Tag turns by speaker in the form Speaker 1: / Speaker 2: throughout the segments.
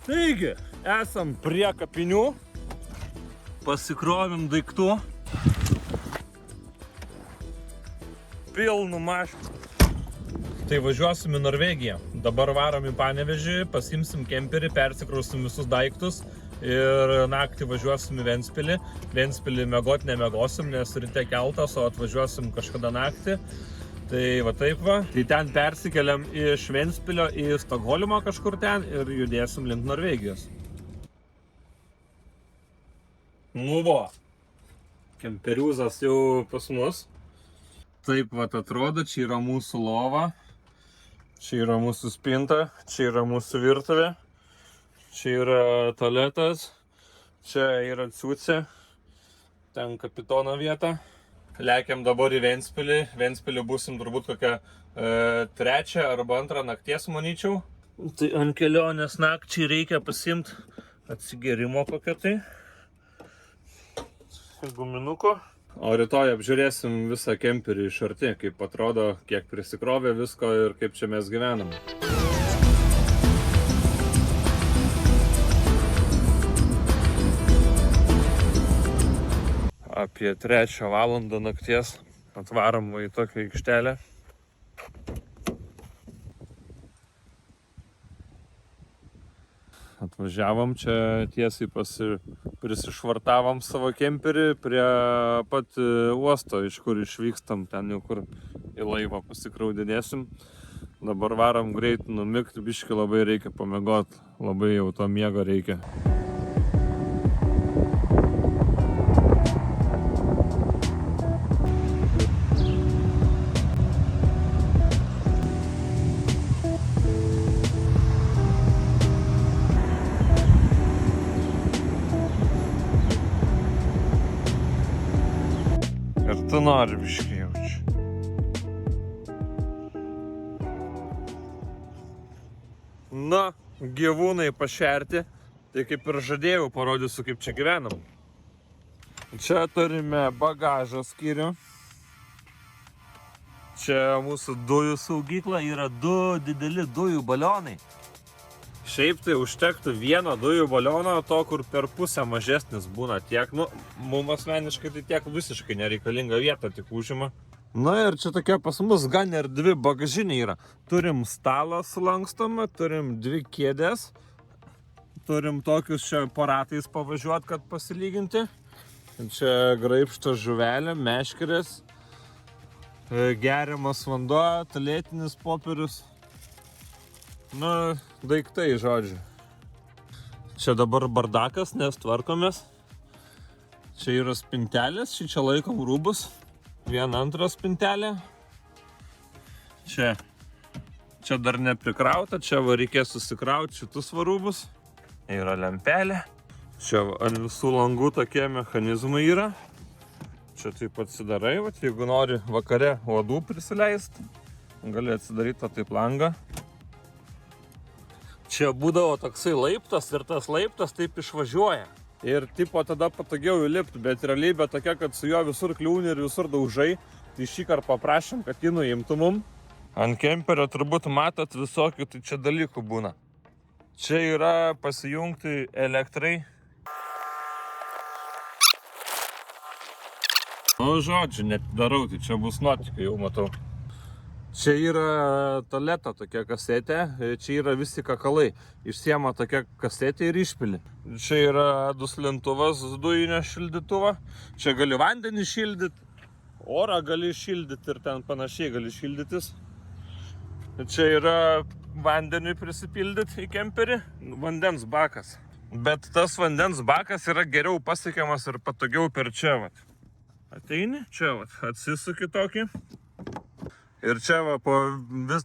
Speaker 1: Taigi, esam prie kapinių, pasikrovim daiktų, pilnu mašinų. Tai važiuosim į Norvegiją. Dabar varom į Panevėžį, pasimsim kemperį, persikrausim visus daiktus ir naktį važiuosim į Ventspilį. Ventspilį miegot nemiegosim, nes ryte keltas, o atvažiuosim kažkada naktį. Tai va taip va. Tai ten persikeliam iš Ventspilio į Stokholmą kažkur ten ir judėsim link Norvegijos. Nu vo. Kemperiuzas jau pas mus. Taip va atrodo, čia yra mūsų lova. Čia yra mūsų spinta, čia yra mūsų virtuvė, čia yra tualetas, čia yra ciucė, ten kapitono vieta. Lekiam dabar į Ventspilį. Ventspilį būsim turbūt kokią 3 arba 2 nakties, manyčiau. Tai ant kelionės nakčiai reikia pasimti atsigėrimo kokią tai. Guminuko. O rytoj apžiūrėsim visą kemperį iš arti, kaip atrodo, kiek prisikrovė visko ir kaip čia mes gyvenam. Apie 3 valandą nakties atvarom į tokią aikštelę. Atvažiavom čia tiesiai prisišvartavom savo kemperį prie pat uosto, iš kur išvykstam, ten jau kur į laivą pasikraudinėsim. Dabar varom greit numigt, biškį labai reikia pamiegot, labai jau to miego reikia. Ir tu nori biškį jaučiu. Na, gyvūnai pašerti, tai kaip ir žadėjau, parodysiu, kaip čia gyvenam. Čia turime bagažo skyrių. Čia mūsų dujų saugykla, yra 2 dideli dujų balionai. Šiaip tai užtektų vieno dujų baliono, to kur per pusę mažesnis būna tiek, nu, mums asmeniškai tai tiek visiškai nereikalinga vieta tik užima. Na ir čia tokia pas mus gan erdvi bagažinė yra. Turim stalą sulankstomą, turim 2 kėdės, turim tokius čia aparatais pavažiuot, kad pasilyginti. Čia graibšto žuvelė, meškerės, geriamas vanduo, tualetinis popierius. Nu, daiktai, žodžiu. Čia dabar bardakas, nes tvarkomės. Čia yra spintelės, čia laikom rūbus. 1-2 spintelė. Čia dar neprikrauta, čia va reikės susikrauti šitus rūbus. Yra lempelė. Čia ant visų langų tokie mechanizmai yra. Čia taip atsidarai, va, jeigu nori vakare uodų prisileisti, gali atsidaryti taip langą. Čia būdavo toksai laiptas ir tas laiptas taip išvažiuoja. Ir tipo tada patogiau įlipti, bet realybė tokia, kad su juo visur kliūni ir visur daužai. Tai šį kartą paprašym, kad jį nuimtų mum. Ant kemperio turbūt matot visokių tai čia dalykų būna. Čia yra pasijungti elektrai. Nu, žodžiu, net darau, tai čia bus nuotykiai, jau matau. Čia yra tualeto tokia kasetė, čia yra visi kakalai. Išsiema tokia kasetė ir išpili. Čia yra duslintuvas, dujinio šildytuvo. Čia gali vandenį šildyti, orą gali šildyti ir ten panašiai gali šildytis. Čia yra vandeniui prisipildyti į kemperį, vandens bakas. Bet tas vandens bakas yra geriau pasiekiamas ir patogiau per čia. Vat. Ateini, čia vat, atsisuki tokį. Ir čia, va,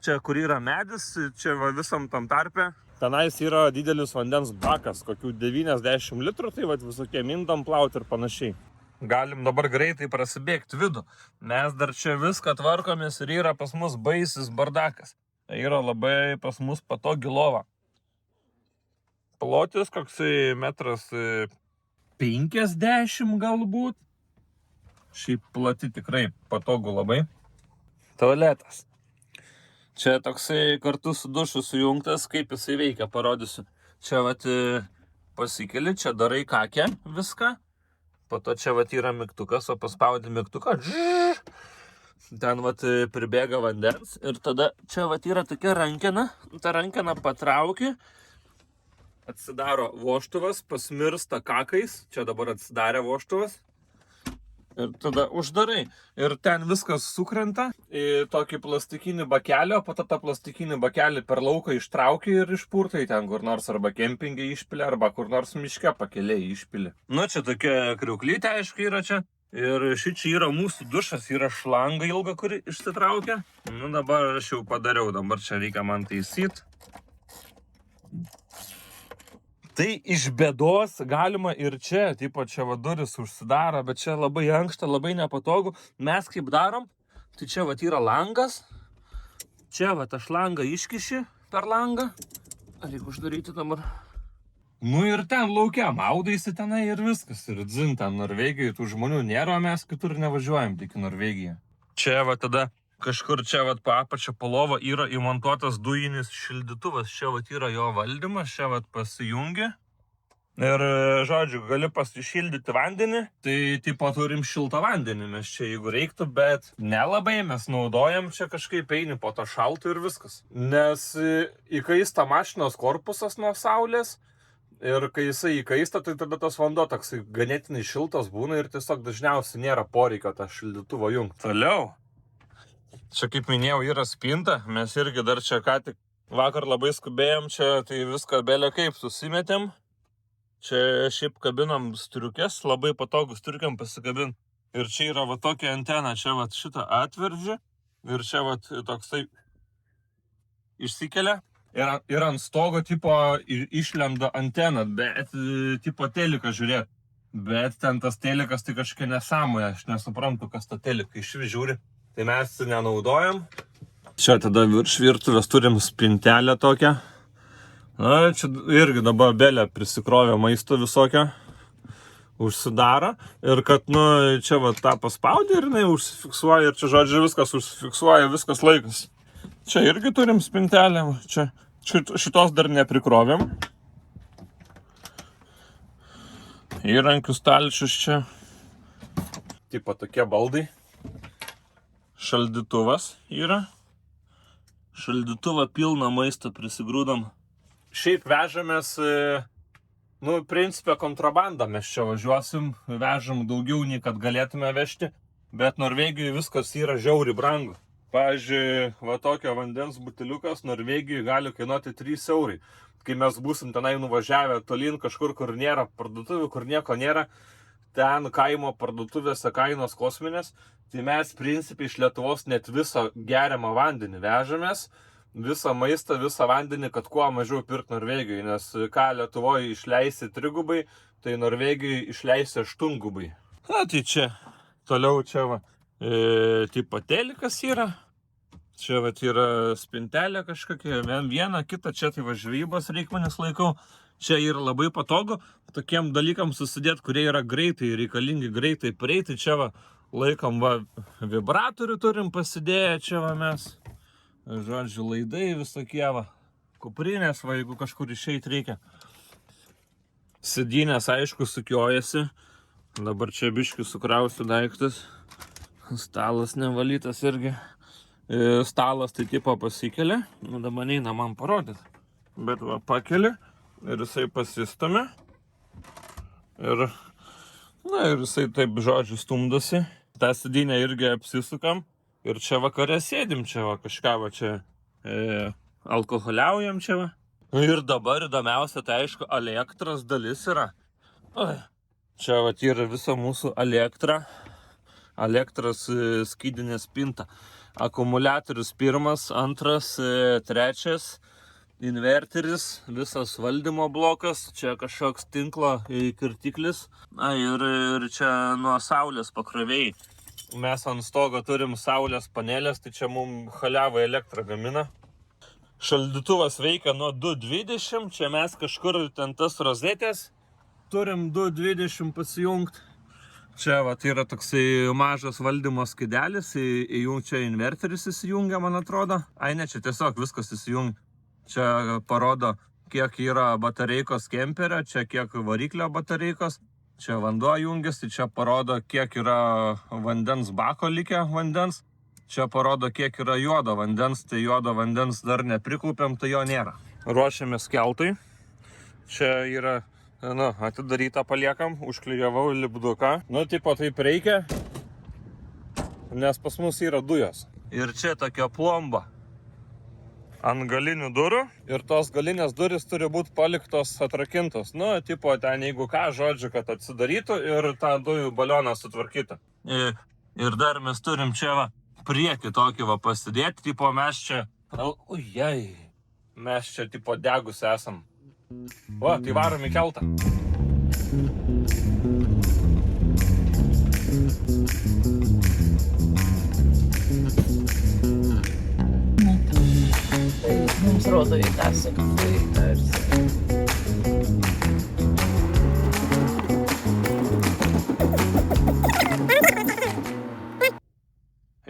Speaker 1: čia, kur yra medis, čia va, visam tam tarpe, tenais yra didelis vandens bakas, kokių 90 litrų, tai va, visokie mindam plauti ir panašiai. Galim dabar greitai prasibėgti vidų. Mes dar čia viską tvarkomės ir yra pas mus baisis bardakas. Tai yra labai pas mus patogi lova. Plotis koksai 1,50 m galbūt. Šiaip plati tikrai patogu labai. Tualetas. Čia toksai kartu su dušu sujungtas, kaip jisai veikia, parodysiu. čia vat pasikeli, čia darai kakę viską, po to čia vat yra mygtukas, o paspaudi mygtuką, ten vat pribėga vandens ir tada čia vat yra tokia rankena, ta rankena patrauki, atsidaro voštuvas, pasmirsta kakais, čia dabar atsidarė voštuvas. Ir tada uždarai. Ir ten viskas sukrenta į tokį plastikinį bakelį, o po to tą plastikinį bakelį per lauką ištrauki ir išpurtai ten kur nors arba kempingai išpili, arba kur nors miške pakeliai išpili. Nu, čia tokia kriuklytė, aišku, yra čia. Ir šičia yra mūsų dušas, yra šlanga ilga, kuri išsitraukia. Nu, dabar aš jau padariau, dabar čia reikia man taisyti. Tai iš bėdos galima ir čia, tipo čia va duris užsidaro, bet čia labai ankšta, labai nepatogu. Mes kaip darom, tai čia va yra langas, čia va tą šlangą iškiši per langą. Reikia uždaryti dabar. Nu ir ten laukia, maudaisi tenai ir viskas. Ir dzin, ten Norvegijoje tų žmonių nėra, mes kitur nevažiuojam, tik į Norvegiją. Čia va tada kažkur čia vat po apačio po lova yra įmontuotas dujinis šildytuvas, čia vat yra jo valdymas, čia vat pasijungi. Ir, žodžiu, gali pasišildyti vandenį, tai tipo turim šiltą vandenį, mes čia jeigu reiktų, bet nelabai mes naudojam čia kažkaip eini po to šaltų ir viskas. Nes įkaista mašinos korpusas nuo saulės ir kai jisai įkaista, tai tada tas vanduo toksai ganėtinai šiltas būna ir tiesiog dažniausiai nėra poreikio tą šildytuvą jungti. Toliau. Čia, kaip minėjau, yra spinta, mes irgi dar čia ką tik vakar labai skubėjom, čia tai viską belė kaip susimetėm. Čia šiaip kabinam striukės, labai patogus striukiam pasikabin. Ir čia yra va tokia antena, čia va šitą atveržia ir čia va toksai išsikelia. Ir ant stogo tipo išlenda antena, bet tipo teliką žiūrėt. Bet ten tas telikas tai kažkokia nesąmonė, aš nesuprantu, kas tą teliką išvis žiūri. Tai mes nenaudojam. Čia tada virš virtuvės turim spintelę tokią. Na, čia irgi dabar belė prisikrovė maisto visokio. Užsidaro. Ir kad, nu, čia va tą paspaudė ir jinai užsifiksuoja. Ir čia, žodžiu, viskas užsifiksuoja, viskas laikas. Čia irgi turim spintelę. Čia šitos dar neprikrovėm. Įrankių stalčius čia. Tipo tokie baldai. Šaldytuvas yra. Šaldytuvą pilną maistą prisigrūdam. Šiaip vežamės, nu, principė kontrabandą mes čia važiuosim. Vežam daugiau nei kad galėtume vežti. Bet Norvegijoje viskas yra žiauriai brangu. Pavyzdžiui, va tokio vandens buteliukas Norvegijoje gali kainuoti 3 eurai. Kai mes būsim tenai nuvažiavę tolyn kažkur, kur nėra parduotuvių, kur nieko nėra, ten kaimo parduotuvėse kainos kosminės, tai mes principiai iš Lietuvos net visą geriamą vandenį vežamės, visą maistą, visą vandenį, kad kuo mažiau pirkti Norvegijoje, nes ką Lietuvoje išleisi 3 gubai, tai Norvegijoje išleisi 8 gubai. Na tai čia, toliau čia va, tipo telikas yra, čia va yra spintelė kažkokia, viena, kita, čia tai va žvejybos reikmenis laikau. Čia yra labai patogu tokiem dalykams susidėti, kurie yra greitai, reikalingi greitai prieiti. Čia va laikom va vibratorių turim pasidėję, čia va mes. Žodžiu, laidai visokie va, kuprinės va, jeigu kažkur išeit reikia. Sėdynės, aišku, sukiojasi. Dabar čia biškių sukrausiu daiktus. Stalas nevalytas irgi. Stalas tai tipo pasikelia. Nu, dabar neina man parodyti. Bet va pakeli. Ir jisai pasistumia. Ir jisai taip, žodžiu, stumdosi. tą sėdynę irgi apsisukam ir čia vakare sėdim, čia va kažką va čia alkoholiaujam čia va. Ir dabar įdomiausia, tai aišku, elektros dalis yra. Čia va yra visa mūsų elektra, elektros skydinė spinta. Akumuliatorius pirmas, antras, trečias, inverteris, visas valdymo blokas, čia kažkoks tinklo kirtiklis. Na ir čia nuo saulės pakrovėjai. Mes ant stogo turim saulės panelės, tai čia mums chaliavą elektrą gamina. Šaldytuvas veikia nuo 220, čia mes kažkur ten tas rozetės turim 220 pasijungti. Čia va, tai yra toksai mažas valdymo skydelis, čia inverteris įsijungia, man atrodo. Ai ne, čia tiesiog viskas įsijungia. Čia parodo, kiek yra batareikos kemperio, čia kiek variklio batareikos. Čia vanduo jungiasi, čia parodo, kiek yra vandens bako likę vandens. Čia parodo, kiek yra juodo vandens, tai juodo vandens dar neprikaupiam, tai jo nėra. Ruošiamės keltui. Čia yra, atidaryta paliekam, užklijavau lipduką. Tipo taip reikia, nes pas mus yra dujos. Ir čia tokia plomba ant galinių durų. Ir tos galinės durys turi būti paliktos atrakintos. Tipo ten, jeigu ką, žodžiu, kad atsidarytų ir tą dujų balioną sutvarkytų. Ir dar mes turim čia priekį tokį pasidėti, tipo mes čia, mes čia tipo degus esam. Tai varom į keltą.
Speaker 2: Mums rodo į tą sekundą.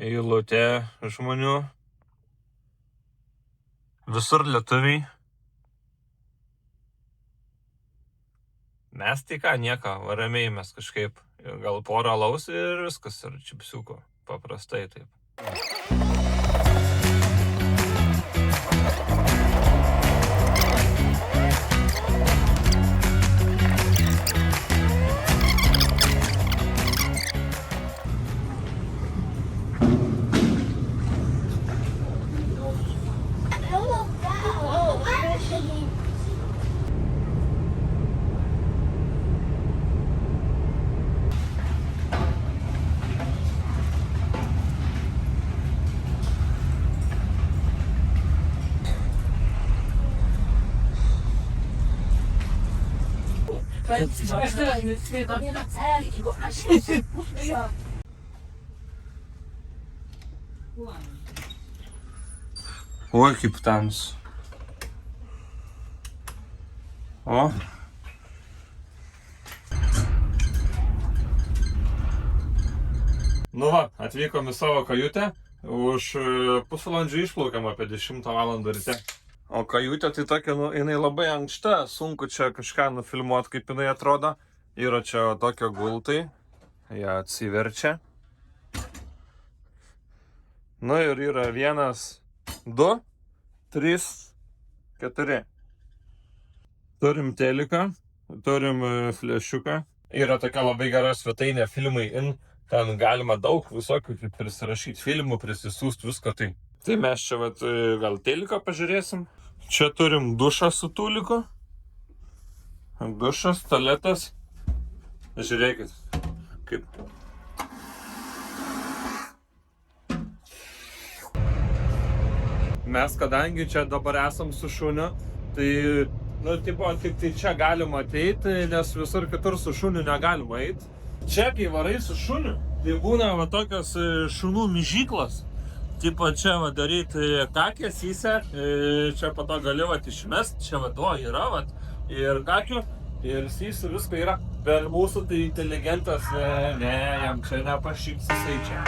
Speaker 1: Eilutė žmonių. Visur lietuviai. Mes tai ką, nieko, ramiai mes kažkaip. Gal porą alaus ir viskas, ir čipsiuko. Paprastai taip. Oi, kaip tamsu. Atvykom į savo kajutę. Už pusvalandžio išplaukėm apie 10 valandą ryte. O kajutė tai tokia, jinai labai ankšta, sunku čia kažką nufilmuoti, kaip jinai atrodo. Yra čia tokia gultai, ją atsiverčia. Ir yra 1, 2, 3, 4. Turim teliką, turim flešiuką. Yra tokia labai gera svetainė Filmai In. Ten galima daug visokių prisirašyti filmų, prisisiųsti visko tai. Tai mes čia gal teliką pažiūrėsim. Čia turim dušą su tūliku. Dušas, tualetas. Žiūrėkit, kaip. Mes kadangi čia dabar esam su šuniu, tai, tik tai čia galima ateiti, nes visur kitur su šuniu negalima eiti. Čia, kai varai su šuniu, tai būna tokios šunų myžyklos. Tipo čia daryti kakės įse, čia po to gali išmest, čia yra ir kakių, ir sysių visko yra. Per mūsų tai inteligentas, ne, jam čia nepašyks jisai čia.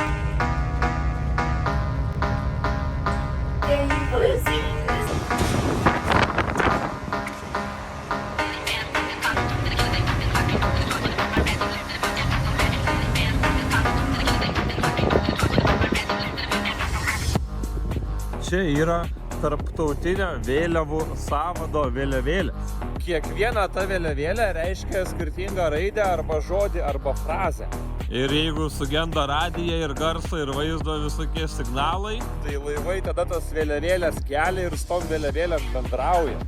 Speaker 1: Čia yra tarptautinio vėliavų sąvado vėliavėlė. Kiekviena ta vėliavėlė reiškia skirtingą raidę arba žodį arba frazę. Ir jeigu sugenda radija ir garso ir vaizdo visokie signalai, tai laivai tada tas vėliavėlės kelia ir su tom vėliavėlėm bendrauja.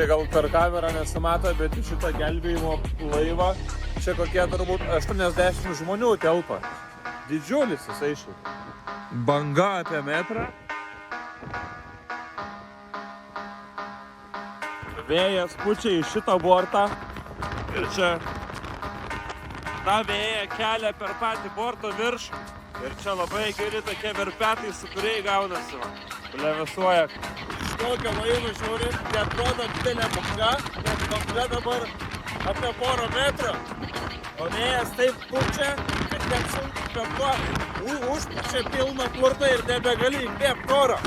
Speaker 1: Čia gal per kamerą nesimato, bet į šitą gelbėjimo laivą čia kokie turbūt 80 žmonių telpa. Didžiulis jisai šiaip. Banga apie metrą. Vėjas pučia į šitą bortą. Ir čia tą vėją kelia per patį borto viršų. Ir čia labai geri tokie verpetai, su kuriai gaunasi. Plevėsuoja. Tokia laiva žiūri, neatrodo didelė banga, nes banga dabar apie porą metrų, o vėjas taip pučia, kad net sunku kvėpuoti. Užpučia pilną kurtą ir nebegali įkvėpti oro.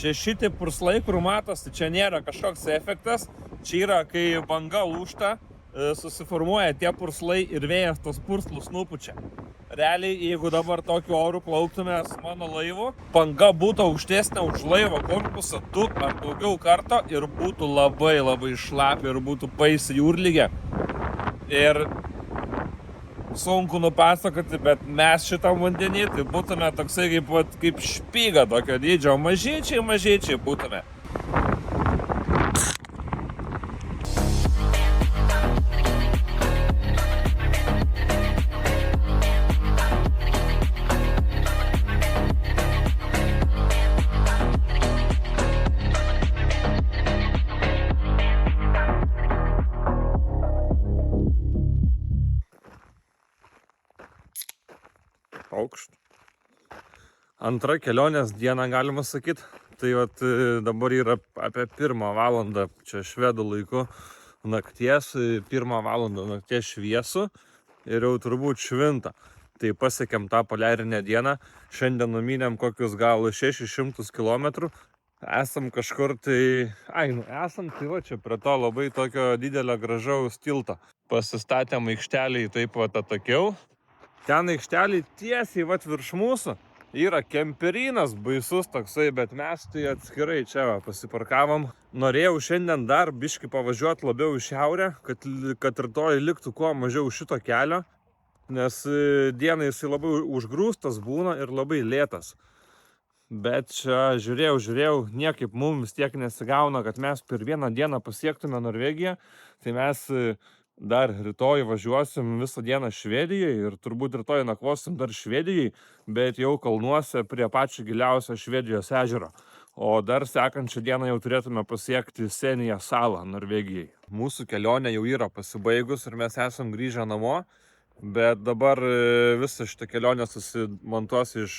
Speaker 1: Čia šitie purslai, kur matos, tai čia nėra kažkoks efektas, čia yra, kai banga lūžta, susiformuoja tie purslai ir vėjas tos purslus nupučia. Realiai, jeigu dabar tokiu oru plauktume su mano laivu, banga būtų aukštesnė už laivo korpusą 2 ar daugiau karto ir būtų labai šlapia ir būtų baisi jūrligė. Ir sunku nupasakoti, bet mes šitam vandenį tai būtume toksai kaip špyga tokio dydžio, mažyčiai būtume. Aukšt. Antra kelionės diena, galima sakyti. Tai dabar yra apie 1 valandą, čia švedų laiku, nakties, 1 valandą nakties šviesu ir jau turbūt švinta. Tai pasiekėm tą poliarinę dieną. Šiandien numynėm kokius gal 600 km. Esam kažkur tai... esam tai va čia prie to labai tokio didelio gražaus tilto. Pasistatėm aikštelį, taip atakiau. Ten aikštelį tiesiai virš mūsų yra kemperinas baisus toksai, bet mes tai atskirai čia pasiparkavom. Norėjau šiandien dar biškį pavažiuoti labiau į šiaurę, kad rytoj liktų kuo mažiau šito kelio, nes dieną jisai labai užgrūstas būna ir labai lėtas. Bet čia žiūrėjau, niekaip mums tiek nesigauna, kad mes per vieną dieną pasiektume Norvegiją, tai mes dar rytoj važiuosim visą dieną Švedijai ir turbūt rytoj nakvosim dar Švedijai, bet jau kalnuose prie pačio giliausio Švedijos ežero. O dar sekančią dieną jau turėtume pasiekti Senija salą Norvegijai. Mūsų kelionė jau yra pasibaigus ir mes esam grįžę namo, bet dabar visą šitą kelionę susimontuos iš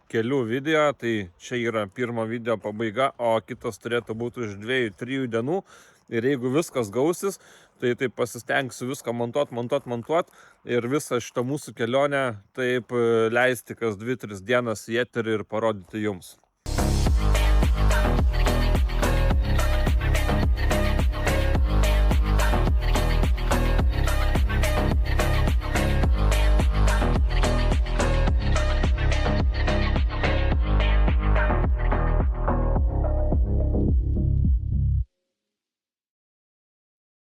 Speaker 1: kelių video, tai čia yra 1 video pabaiga, o kitas turėtų būti už 2-3 dienų. Ir jeigu viskas gausis, tai taip pasistengsiu viską montuot ir visą šitą mūsų kelionę taip leisti kas 2-3 dienas į eterį ir parodyti jums.